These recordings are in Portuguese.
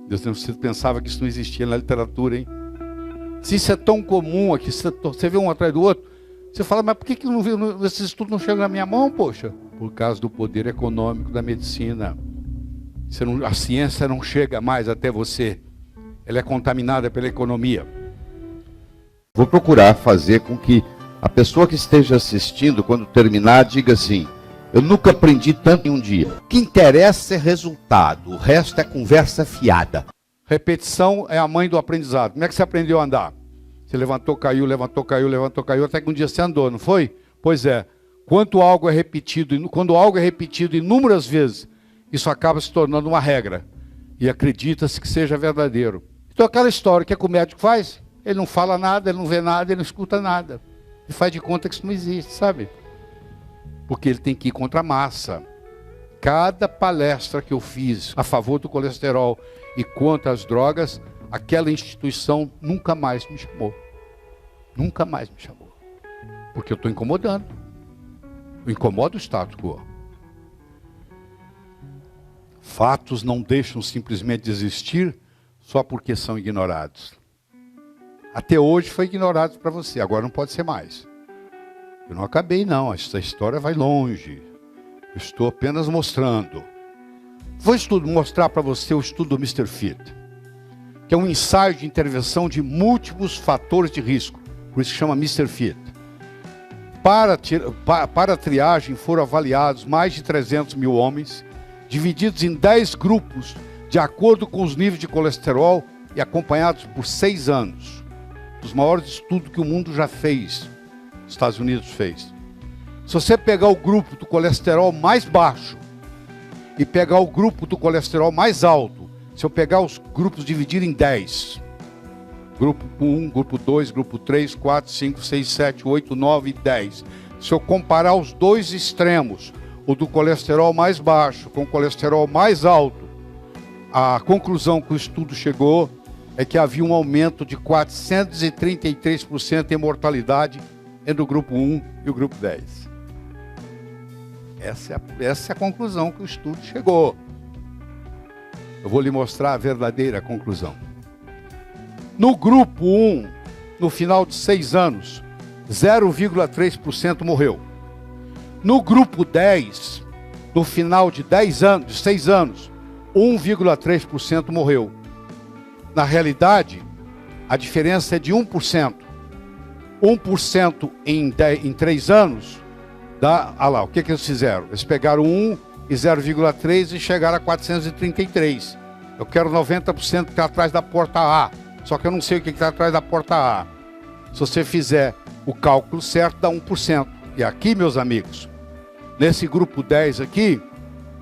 Você pensava que isso não existia na literatura, hein? Se isso é tão comum aqui, você vê um atrás do outro, você fala, mas por que esses estudos não chegam na minha mão, poxa? Por causa do poder econômico da medicina. A ciência não chega mais até você. Ela é contaminada pela economia. Vou procurar fazer com que a pessoa que esteja assistindo, quando terminar, diga assim: eu nunca aprendi tanto em um dia. O que interessa é resultado, o resto é conversa fiada. Repetição é a mãe do aprendizado. Como é que você aprendeu a andar? Você levantou, caiu, levantou, caiu, levantou, caiu, até que um dia você andou, não foi? Pois é. Quando algo é repetido inúmeras vezes, isso acaba se tornando uma regra. E acredita-se que seja verdadeiro. Então aquela história, o que é que o médico faz? Ele não fala nada, ele não vê nada, ele não escuta nada. Ele faz de conta que isso não existe, sabe? Porque ele tem que ir contra a massa. Cada palestra que eu fiz a favor do colesterol e contra as drogas, aquela instituição nunca mais me chamou. Nunca mais me chamou. Porque eu estou incomodando. Eu incomodo o status quo. Fatos não deixam simplesmente de existir só porque são ignorados. Até hoje foi ignorado para você, agora não pode ser mais. Eu não acabei não, essa história vai longe. Eu estou apenas mostrando. Vou mostrar para você o estudo do Mr. Fit, que é um ensaio de intervenção de múltiplos fatores de risco, por isso que chama Mr. Fit. Para a triagem foram avaliados mais de 300 mil homens, divididos em 10 grupos, de acordo com os níveis de colesterol e acompanhados por 6 anos. Os maiores estudos que o mundo já fez, os Estados Unidos fez. Se você pegar o grupo do colesterol mais baixo e pegar o grupo do colesterol mais alto, se eu pegar os grupos dividir em 10, grupo 1, grupo 2, grupo 3, 4, 5, 6, 7, 8, 9 e 10. Se eu comparar os dois extremos, o do colesterol mais baixo com o colesterol mais alto, a conclusão que o estudo chegou é que havia um aumento de 433% em mortalidade entre o grupo 1 e o grupo 10. Essa é a conclusão que o estudo chegou. Eu vou lhe mostrar a verdadeira conclusão. No grupo 1, no final de 6 anos, 0,3% morreu. No grupo 10, no final de 6 anos, 1,3% morreu. Na realidade, a diferença é de 1%. 1% em 3 anos, dá, olha lá, o que eles fizeram? Eles pegaram 1 e 0,3 e chegaram a 433. Eu quero 90% que está atrás da porta A, só que eu não sei o que está atrás da porta A. Se você fizer o cálculo certo, dá 1%. E aqui, meus amigos, nesse grupo 10 aqui,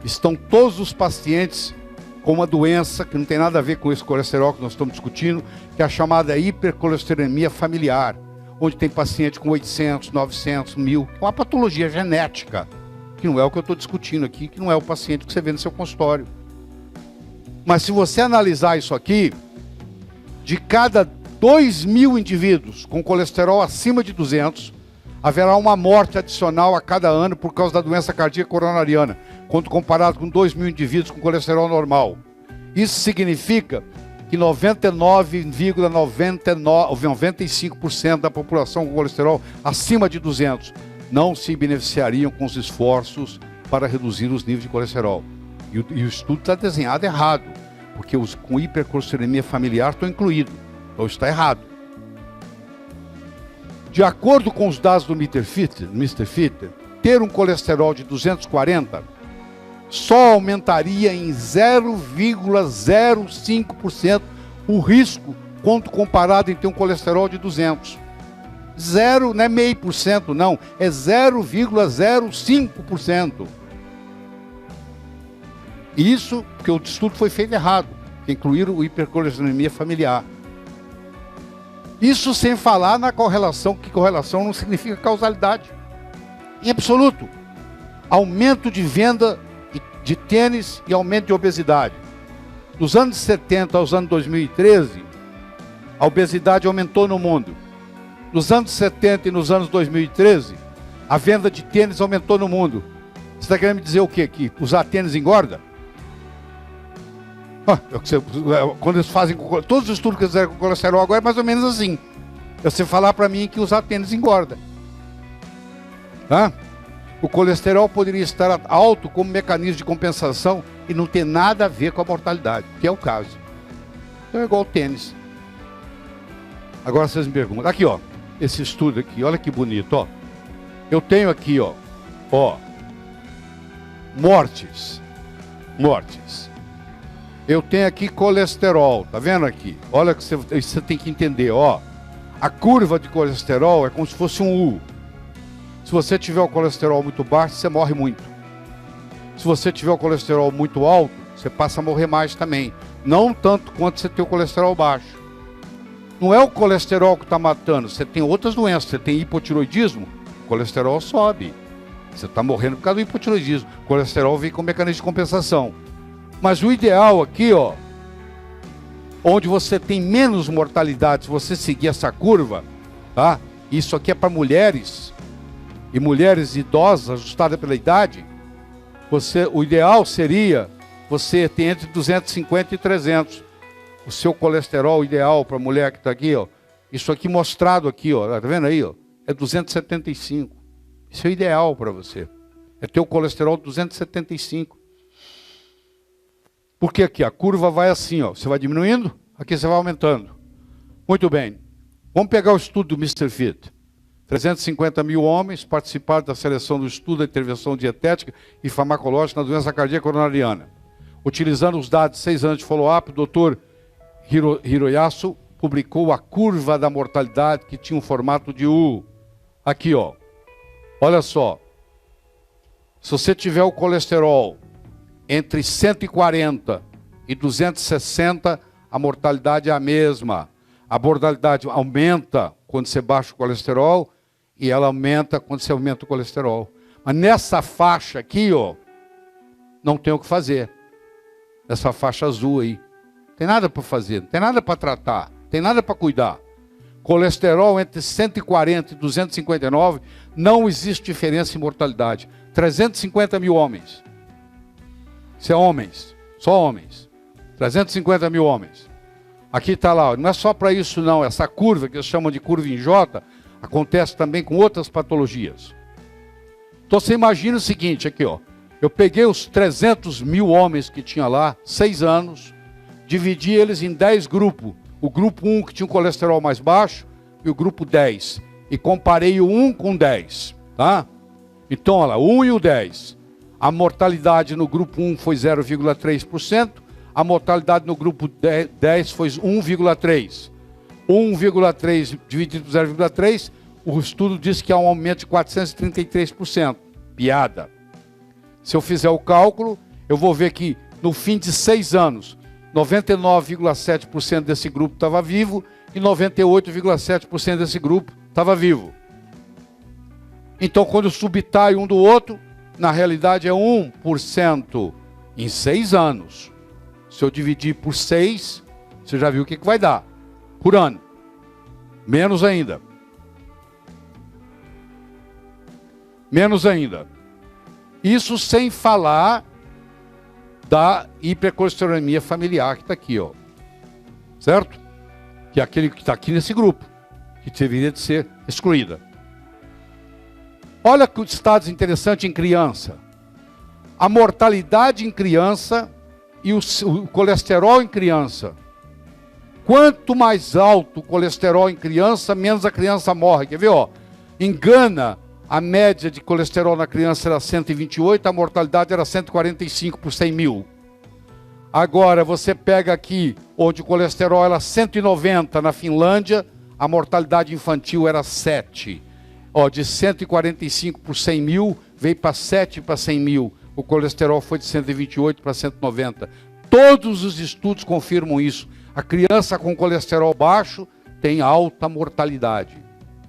estão todos os pacientes com uma doença que não tem nada a ver com esse colesterol que nós estamos discutindo, que é a chamada hipercolesterolemia familiar, onde tem paciente com 800, 900, 1000, uma patologia genética, que não é o que eu estou discutindo aqui, que não é o paciente que você vê no seu consultório. Mas se você analisar isso aqui, de cada 2.000 indivíduos com colesterol acima de 200, haverá uma morte adicional a cada ano por causa da doença cardíaca coronariana, quando comparado com 2.000 indivíduos com colesterol normal. Isso significa que 95% da população com colesterol acima de 200 não se beneficiariam com os esforços para reduzir os níveis de colesterol. E o estudo está desenhado errado, porque os com hipercolesterolemia familiar estão incluídos. Então está errado. De acordo com os dados do Mr. Fit, ter um colesterol de 240 só aumentaria em 0,05% o risco quando comparado em ter um colesterol de 200. Zero, não é 0,5%, não, é 0,05%. Isso porque o estudo foi feito errado, que incluíram o hipercolesterolemia familiar. Isso sem falar na correlação, que correlação não significa causalidade. Em absoluto, aumento de venda de tênis e aumento de obesidade. Dos anos 70 aos anos 2013, a obesidade aumentou no mundo. Nos anos 70 e nos anos 2013, a venda de tênis aumentou no mundo. Você está querendo me dizer o quê? Que usar tênis engorda? Quando eles fazem, todos os estudos que fizeram com colesterol agora é mais ou menos assim. Você falar para mim que usar tênis engorda. Tá? O colesterol poderia estar alto como mecanismo de compensação e não ter nada a ver com a mortalidade, que é o caso. Então é igual ao tênis. Agora vocês me perguntam, aqui ó, esse estudo aqui, olha que bonito, ó. Eu tenho aqui, ó, mortes. Eu tenho aqui colesterol, tá vendo aqui? Olha que você tem que entender, ó. A curva de colesterol é como se fosse um U. Se você tiver o colesterol muito baixo, você morre muito. Se você tiver o colesterol muito alto, você passa a morrer mais também. Não tanto quanto você tem o colesterol baixo. Não é o colesterol que está matando, você tem outras doenças. Você tem hipotiroidismo, o colesterol sobe. Você está morrendo por causa do hipotiroidismo. O colesterol vem com mecanismo de compensação. Mas o ideal aqui, ó, onde você tem menos mortalidade, se você seguir essa curva, tá? Isso aqui é para mulheres, e mulheres idosas, ajustadas pela idade, o ideal seria você ter entre 250 e 300. O seu colesterol ideal para a mulher que está aqui, ó, isso aqui mostrado aqui, ó, tá vendo aí, ó, é 275. Isso é ideal para você. É ter o colesterol 275. Porque aqui a curva vai assim, ó, você vai diminuindo, aqui você vai aumentando. Muito bem. Vamos pegar o estudo do Mr. Fit. 350 mil homens participaram da seleção do estudo da intervenção dietética e farmacológica na doença cardíaca coronariana. Utilizando os dados de 6 anos de follow-up, o Dr. Hiroyasu publicou a curva da mortalidade que tinha um formato de U. Aqui, ó. Olha só. Se você tiver o colesterol entre 140 e 260, a mortalidade é a mesma. A mortalidade aumenta quando você baixa o colesterol e ela aumenta quando você aumenta o colesterol. Mas nessa faixa aqui, ó, não tem o que fazer. Nessa faixa azul aí. Não tem nada para fazer, não tem nada para tratar, não tem nada para cuidar. Colesterol entre 140 e 259, não existe diferença em mortalidade. 350 mil homens. Isso é homens, só homens. 350 mil homens. Aqui está lá, não é só para isso não, essa curva que eles chamam de curva em J, acontece também com outras patologias. Então você imagina o seguinte, aqui ó, eu peguei os 300 mil homens que tinha lá, 6 anos, dividi eles em 10 grupos. O grupo 1 que tinha um colesterol mais baixo e o grupo 10. E comparei o 1 com 10, tá? Então, olha lá, o 1 e o 10. A mortalidade no grupo 1 foi 0,3%. A mortalidade no grupo 10 foi 1,3%. 1,3 dividido por 0,3, o estudo diz que há um aumento de 433%. Piada. Se eu fizer o cálculo, eu vou ver que no fim de 6 anos, 99,7% desse grupo estava vivo e 98,7% desse grupo estava vivo. Então, quando subtrai um do outro, na realidade é 1% em 6 anos. Se eu dividir por 6, você já viu o que vai dar por ano. Menos ainda. Menos ainda. Isso sem falar da hipercolesterolemia familiar que está aqui, ó. Certo? Que é aquele que está aqui nesse grupo, que deveria de ser excluída. Olha que estados interessantes em criança. A mortalidade em criança e o colesterol em criança. Quanto mais alto o colesterol em criança, menos a criança morre. Quer ver, ó? Em Gana, a média de colesterol na criança era 128, a mortalidade era 145 por 100 mil. Agora, você pega aqui, onde o colesterol era 190 na Finlândia, a mortalidade infantil era 7. Ó, de 145 por 100 mil, veio para 7 para 100 mil. O colesterol foi de 128 para 190. Todos os estudos confirmam isso. A criança com colesterol baixo tem alta mortalidade,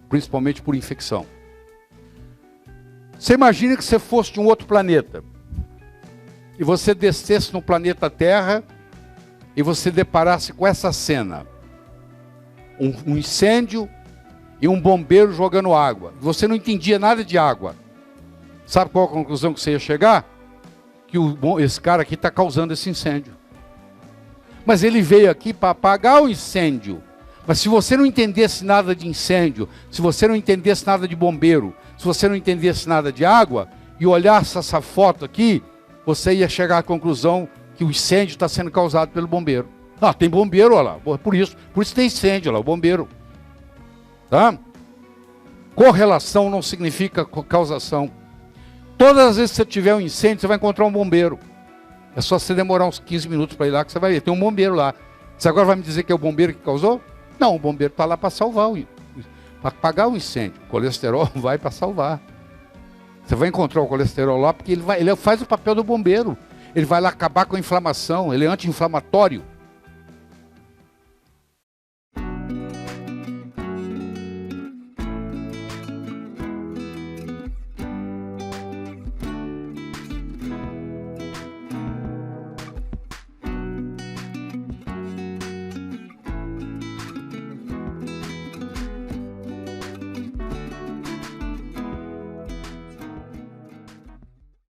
principalmente por infecção. Você imagina que você fosse de um outro planeta e você descesse no planeta Terra e você deparasse com essa cena. Um incêndio e um bombeiro jogando água. Você não entendia nada de água. Sabe qual a conclusão que você ia chegar? Que esse cara aqui está causando esse incêndio. Mas ele veio aqui para apagar o incêndio. Mas se você não entendesse nada de incêndio, se você não entendesse nada de bombeiro, se você não entendesse nada de água, e olhasse essa foto aqui, você ia chegar à conclusão que o incêndio está sendo causado pelo bombeiro. Ah, tem bombeiro, olha lá. Por isso tem incêndio, olha lá, o bombeiro. Tá? Correlação não significa causação. Todas as vezes que você tiver um incêndio, você vai encontrar um bombeiro. É só você demorar uns 15 minutos para ir lá que você vai ver. Tem um bombeiro lá. Você agora vai me dizer que é o bombeiro que causou? Não, o bombeiro está lá para salvar, para apagar o incêndio. O colesterol vai para salvar. Você vai encontrar o colesterol lá porque ele faz o papel do bombeiro. Ele vai lá acabar com a inflamação, ele é anti-inflamatório.